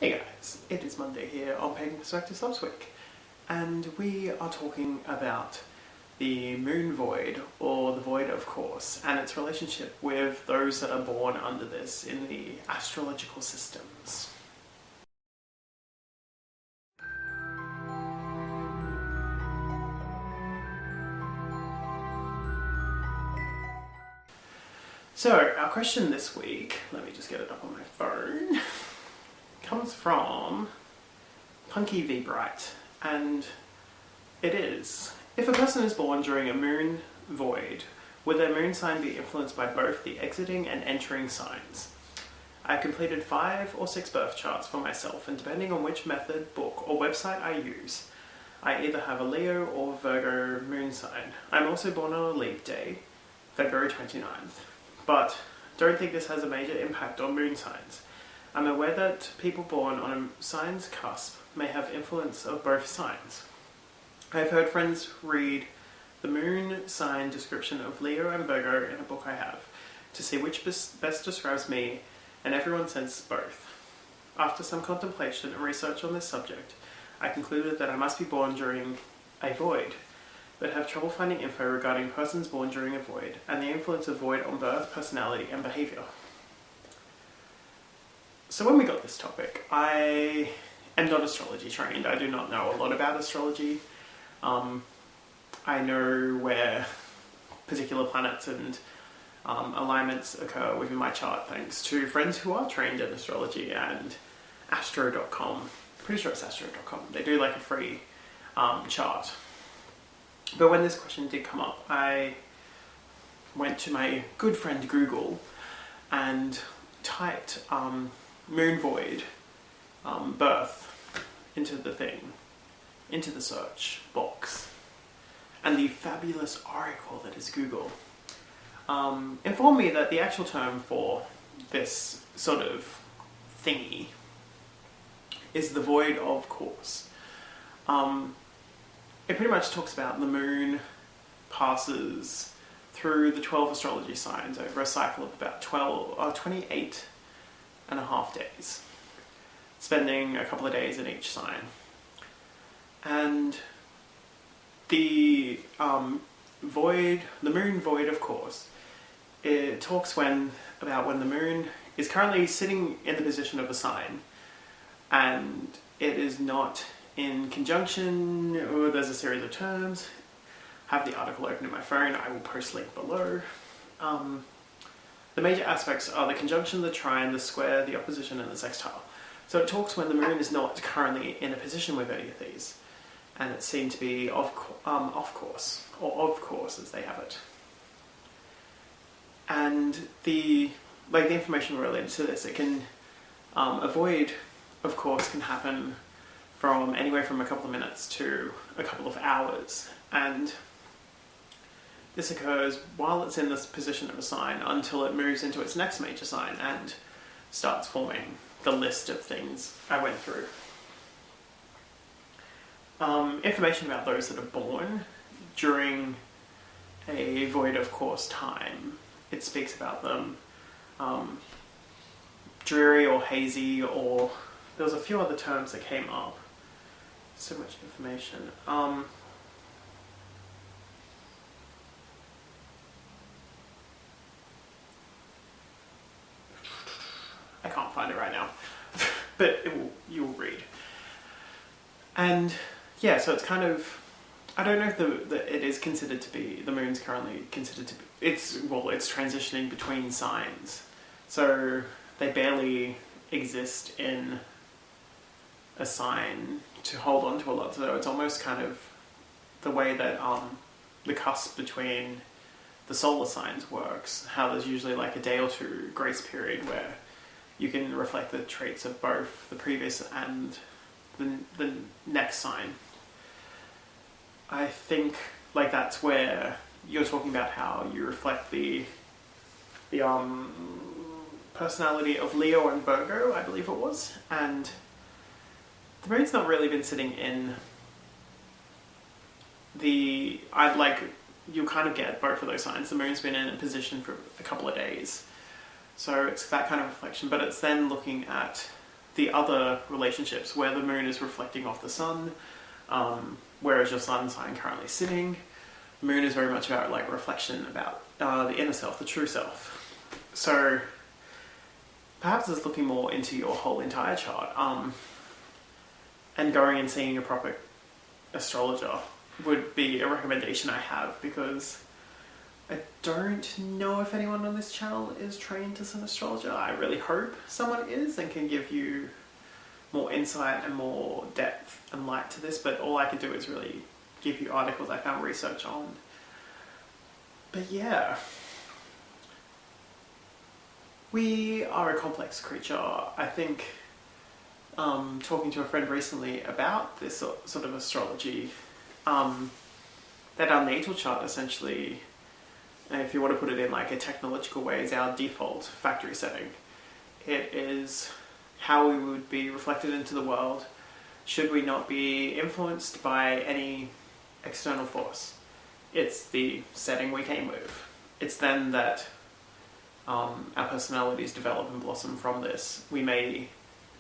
Hey guys, it is Monday here on Pagan Perspective this week, and we are talking about the moon void, or the void of course, and its relationship with those that are born under this in the astrological systems. So, our question this week, let me just get it up on my phone, comes from punkieVbrite, and it is: if a person is born during a moon void, would their moon sign be influenced by both the exiting and entering signs? I have completed 5 or 6 birth charts for myself, and depending on which method, book, or website I use, I either have a Leo or Virgo moon sign. I'm also born on a leap day, February 29th, but don't think this has a major impact on moon signs. I'm aware that people born on a sign's cusp may have influence of both signs. I've heard friends read the moon sign description of Leo and Virgo in a book I have to see which best describes me, and everyone says both. After some contemplation and research on this subject, I concluded that I must be born during a void, but have trouble finding info regarding persons born during a void and the influence of void on birth, personality, and behaviour. So when we got this topic, I am not astrology trained. I do not know a lot about astrology. I know where particular planets and alignments occur within my chart thanks to friends who are trained in astrology and Astro.com. Pretty sure it's Astro.com. They do like a free chart. But when this question did come up, I went to my good friend Google and typed moon void birth into the search box, and the fabulous oracle that is Google informed me that the actual term for this sort of thingy is the void of course. It pretty much talks about the moon passes through the 12 astrology signs over a cycle of about 28 and a half days, spending a couple of days in each sign. And the moon void of course, it talks about when the moon is currently sitting in the position of a sign and it is not in conjunction, or there's a series of terms. I have the article open in my phone, I will post link below. The major aspects are the conjunction, the trine, the square, the opposition, and the sextile. So it talks when the moon is not currently in a position with any of these, and it's seen to be off course, or of course as they have it. And the information related to this, it can avoid, of course, can happen from anywhere from a couple of minutes to a couple of hours, and this occurs while it's in this position of a sign until it moves into its next major sign and starts forming the list of things I went through. Information about those that are born during a void of course time, it speaks about them dreary or hazy, or there was a few other terms that came up. So much information. I can't find it right now, but you will read. And yeah, so it's kind of, I don't know if it is considered to be, the moon's currently considered to be, it's transitioning between signs. So they barely exist in a sign to hold on to a lot. So it's almost kind of the way that the cusp between the solar signs works, how there's usually like a day or two grace period where you can reflect the traits of both the previous and the next sign. I think like that's where you're talking about how you reflect the personality of Leo and Virgo, I believe it was, and the moon's not really been sitting in you'll kind of get both of those signs. The moon's been in a position for a couple of days, so it's that kind of reflection, but it's then looking at the other relationships where the moon is reflecting off the sun, whereas your sun sign currently sitting. The moon is very much about like reflection, about the inner self, the true self. So perhaps it's looking more into your whole entire chart, and going and seeing a proper astrologer would be a recommendation I have, because I don't know if anyone on this channel is trained as an astrologer. I really hope someone is and can give you more insight and more depth and light to this, but all I can do is really give you articles I found research on. But yeah, we are a complex creature. I think talking to a friend recently about this sort of astrology, that our natal chart essentially, if you want to put it in like a technological way, is our default factory setting. It is how we would be reflected into the world should we not be influenced by any external force. It's the setting we came with. It's then that our personalities develop and blossom from this. We may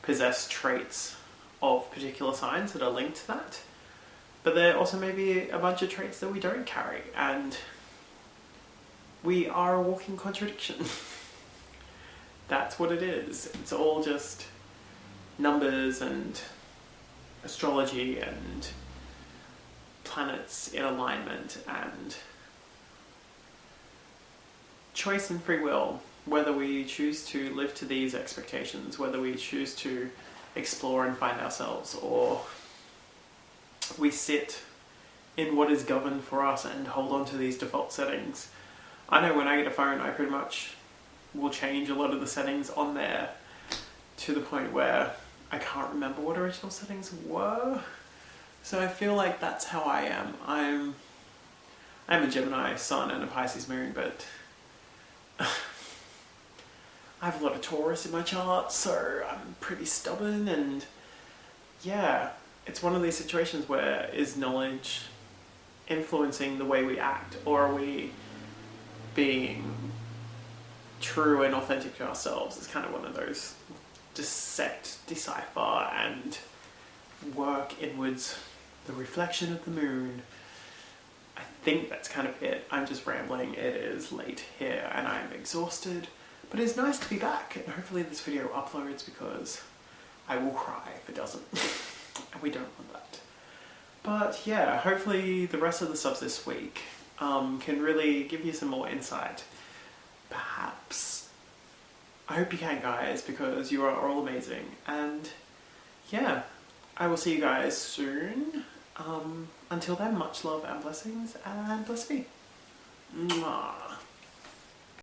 possess traits of particular signs that are linked to that, but there also may be a bunch of traits that we don't carry, and we are a walking contradiction. That's what it is. It's all just numbers and astrology and planets in alignment and choice and free will, whether we choose to live to these expectations, whether we choose to explore and find ourselves, or we sit in what is governed for us and hold on to these default settings. I know when I get a phone, I pretty much will change a lot of the settings on there to the point where I can't remember what original settings were. So I feel like that's how I am. I'm a Gemini sun and a Pisces moon, but I have a lot of Taurus in my chart, so I'm pretty stubborn, and yeah, it's one of these situations where is knowledge influencing the way we act, or are we being true and authentic to ourselves? It's kind of one of those dissect, decipher, and work inwards. The reflection of the moon. I think that's kind of it. I'm just rambling. It is late here and I'm exhausted, but it's nice to be back, and hopefully this video uploads, because I will cry if it doesn't. And we don't want that. But yeah, hopefully the rest of the subs this week can really give you some more insight. Perhaps. I hope you can, guys, because you are all amazing. And yeah, I will see you guys soon. Until then, much love and blessings, and bless me. Mwah.